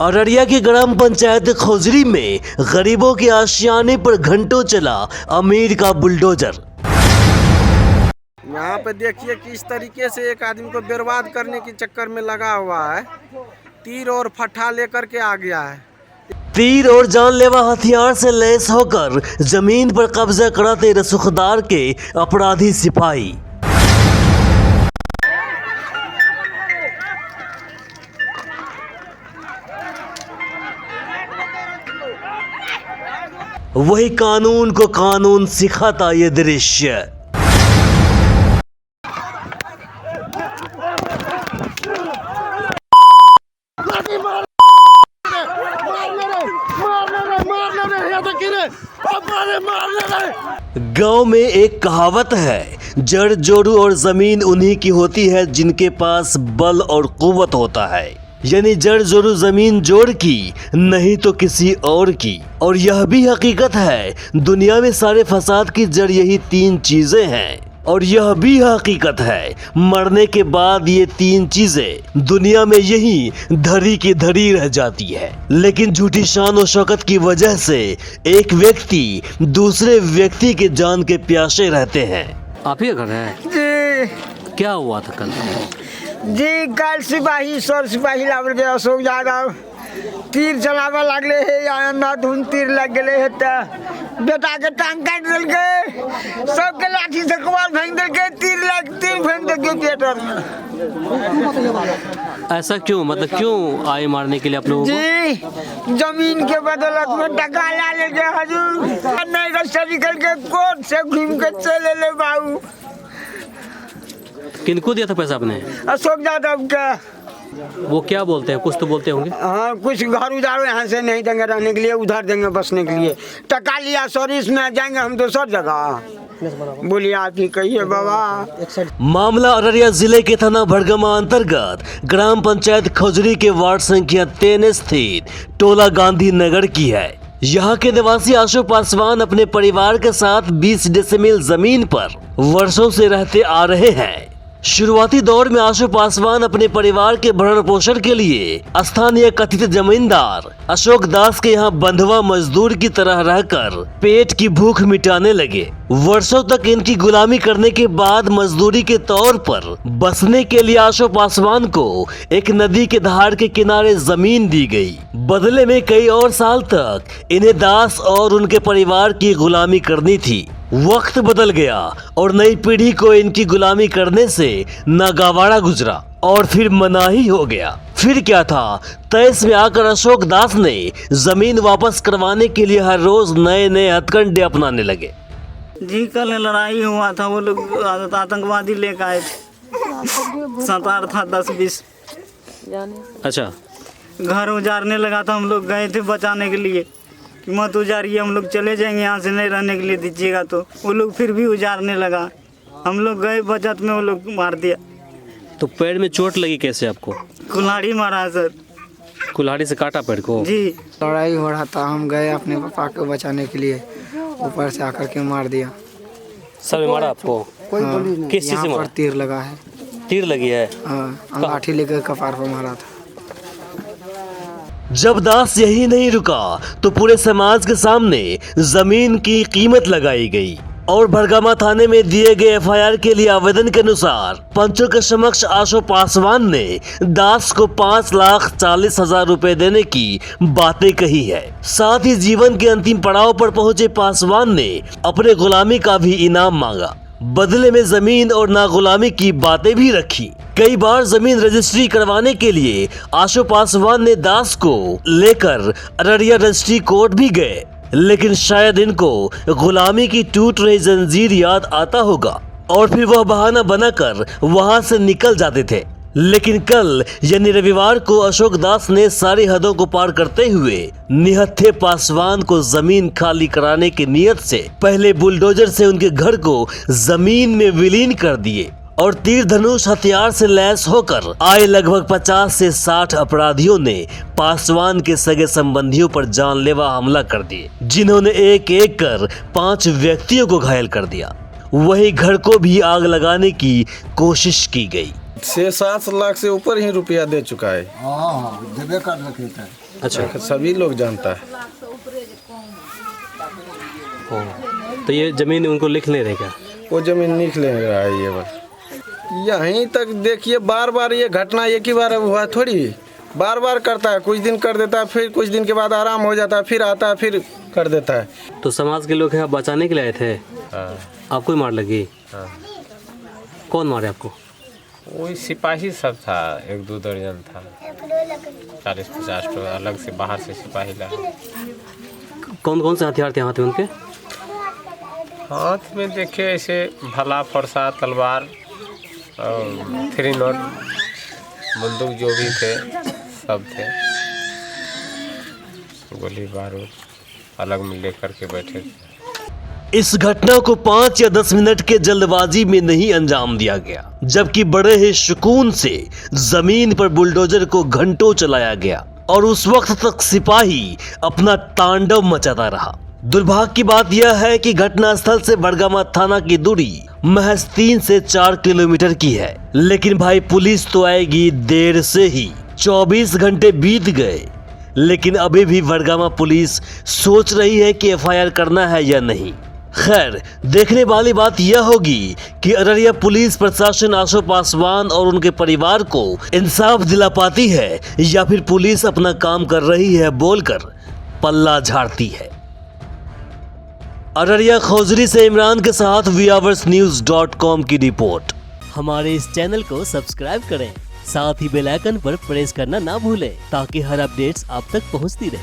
अररिया की ग्राम पंचायत खोजरी में गरीबों के आशियाने पर घंटों चला अमीर का बुलडोजर। यहाँ पे देखिए किस तरीके से एक आदमी को बर्बाद करने के चक्कर में लगा हुआ है। तीर और फट्टा लेकर के आ गया है। तीर और जानलेवा हथियार से लैस होकर जमीन पर कब्जा कराते रसूखदार के अपराधी सिपाही। वही कानून को कानून सिखाता ये दृश्य। गांव में एक कहावत है, जड़ जोड़ू और जमीन उन्हीं की होती है जिनके पास बल और कुव्वत होता है। यानी जड़ जोड़ू जमीन जोड़ की, नहीं तो किसी और की। और यह भी हकीकत है, दुनिया में सारे फसाद की जड़ यही तीन चीजें हैं। और यह भी हकीकत है, मरने के बाद ये तीन चीजें दुनिया में यही धरी की धरी रह जाती है। लेकिन झूठी शान और शौकत की वजह से एक व्यक्ति दूसरे व्यक्ति के जान के प्यासे रहते हैं। आप ही घर है जी? क्या हुआ था कल? जी कल सिपाही लावल के अशोक यादव तीर चलावे लगले है, अंधाधुन तीर लग गए है तो बेटा के टांग काट दिल के, सबके लाठी से कबाल फेंक दिल के, तीर फेंक दिल के पेटर में। ऐसा क्यों, मतलब क्यों आए मारने के लिए आप लोगों को? जी जमीन के बदौलत में टका ला ले के हजूर, नहीं रास्ता निकल के कोर्ट से घूम के चले ले बाबू। किनको दिया था पैसा आपने? अशोक यादव का। वो क्या बोलते हैं, कुछ तो बोलते होंगे। हाँ कुछ घर उधारो यहाँ से नहीं देंगे रहने के लिए, उधर देंगे बसने के लिए। टका लिया सर्विस में जाएंगे हम दूसर जगह। बोलिए आप ही कहिए बाबा। मामला अररिया जिले के थाना भड़गमा अंतर्गत ग्राम पंचायत खोजरी के वार्ड संख्या 3 स्थित टोला गांधी नगर की है। यहाँ के निवासी आशु पासवान अपने परिवार के साथ 20 डेसिमिल जमीन पर वर्षों से रहते आ रहे हैं। शुरुआती दौर में आशु पासवान अपने परिवार के भरण पोषण के लिए स्थानीय कथित जमींदार अशोक दास के यहाँ बंधुआ मजदूर की तरह रहकर पेट की भूख मिटाने लगे। वर्षों तक इनकी गुलामी करने के बाद मजदूरी के तौर पर बसने के लिए आशु पासवान को एक नदी के धार के किनारे जमीन दी गई। बदले में कई और साल तक इन्हें दास और उनके परिवार की गुलामी करनी थी। वक्त बदल गया और नई पीढ़ी को इनकी गुलामी करने से नागवारा गुजरा और फिर मनाही हो गया। फिर क्या था, तेईस में आकर अशोक दास ने जमीन वापस करवाने के लिए हर रोज नए नए हथकंडे अपनाने लगे। जी कल लड़ाई हुआ था, वो लोग आतंकवादी लेकर आए थे, 7 था 10-20। अच्छा, घर उजाड़ने लगा था, हम लोग गए थे बचाने के लिए कि मत उजाड़िए, हम लोग चले जाएंगे यहाँ से, नहीं रहने के लिए दीजिएगा। तो वो लोग फिर भी उजाड़ने लगा, हम लोग गए बचत में, वो लोग मार दिया। तो पैर में चोट लगी कैसे आपको? कुल्हाड़ी मारा सर। कुल्हाड़ी से काटा पैर को? जी लड़ाई हो रहा था, हम गए अपने पापा को बचाने के लिए, ऊपर से आकर के मार दिया। सब मारा आपको? किस चीज से मारा? तीर लगा है। तीर लगी है? हाँ, लाठी लेकर कपार पर मारा था। जब दास यही नहीं रुका तो पूरे समाज के सामने जमीन की कीमत लगाई गई और भड़गमा थाने में दिए गए एफआईआर के लिए आवेदन के अनुसार पंचों के समक्ष आशु पासवान ने दास को 5,40,000 रुपए देने की बातें कही है। साथ ही जीवन के अंतिम पड़ाव पर पहुंचे पासवान ने अपने गुलामी का भी इनाम मांगा। बदले में जमीन और नागुलामी की बातें भी रखी। कई बार जमीन रजिस्ट्री करवाने के लिए आशु पासवान ने दास को लेकर अररिया रजिस्ट्री कोर्ट भी गए, लेकिन शायद इनको गुलामी की टूट रही जंजीर याद आता होगा और फिर वह बहाना बनाकर वहां से निकल जाते थे। लेकिन कल यानी रविवार को अशोक दास ने सारी हदों को पार करते हुए निहत्थे पासवान को जमीन खाली कराने की नियत से पहले बुलडोजर से उनके घर को जमीन में विलीन कर दिए और तीर धनुष हथियार से लैस होकर आए लगभग 50 से 60 अपराधियों ने पासवान के सगे संबंधियों पर जानलेवा हमला कर दिए, जिन्होंने एक एक कर 5 व्यक्तियों को घायल कर दिया। वहीं घर को भी आग लगाने की कोशिश की गई। 6-7 लाख से ऊपर ही रुपया दे चुका है। अच्छा, सभी लोग जानता है। तो ये जमीन उनको लिख नहीं रहे क्या? वो जमीन निकले रहा है ये बस। यहीं तक देखिए, बार बार ये घटना एक ही बार हुआ थोड़ी, बार बार करता है। कुछ दिन कर देता है, फिर कुछ दिन के बाद आराम हो जाता है, फिर आता है, फिर कर देता है। तो समाज के लोग यहाँ बचाने के लिए आए थे? आपको ही मार लगी? कौन मारे आपको? वही सिपाही सब था, 1-2 दर्जन था, 40-50 तो अलग से बाहर से सिपाही ला। कौन कौन से हथियार थे हाथ में उनके? हाथ में देखे ऐसे भला फरसा, तलवार और 3 नॉट बंदूक जो भी थे सब थे। गोली बारूद अलग में लेकर के बैठे थे। इस घटना को 5 या 10 मिनट के जल्दबाजी में नहीं अंजाम दिया गया, जबकि बड़े ही सुकून से जमीन पर बुलडोजर को घंटों चलाया गया और उस वक्त तक सिपाही अपना तांडव मचाता रहा। दुर्भाग्य की बात यह है कि घटनास्थल से बड़गामा थाना की दूरी महज 3 से 4 किलोमीटर की है, लेकिन भाई पुलिस तो आएगी देर से ही। 24 घंटे बीत गए, लेकिन अभी भी बड़गामा पुलिस सोच रही है कि एफआईआर करना है या नहीं। खैर, देखने वाली बात यह होगी कि अररिया पुलिस प्रशासन आशो पासवान और उनके परिवार को इंसाफ दिला पाती है या फिर पुलिस अपना काम कर रही है बोलकर पल्ला झाड़ती है। अररिया खोजरी से इमरान के साथ viewers.news.com की रिपोर्ट। हमारे इस चैनल को सब्सक्राइब करें, साथ ही बेल आइकन पर प्रेस करना ना भूलें ताकि हर अपडेट्स आप तक पहुंचती रहे।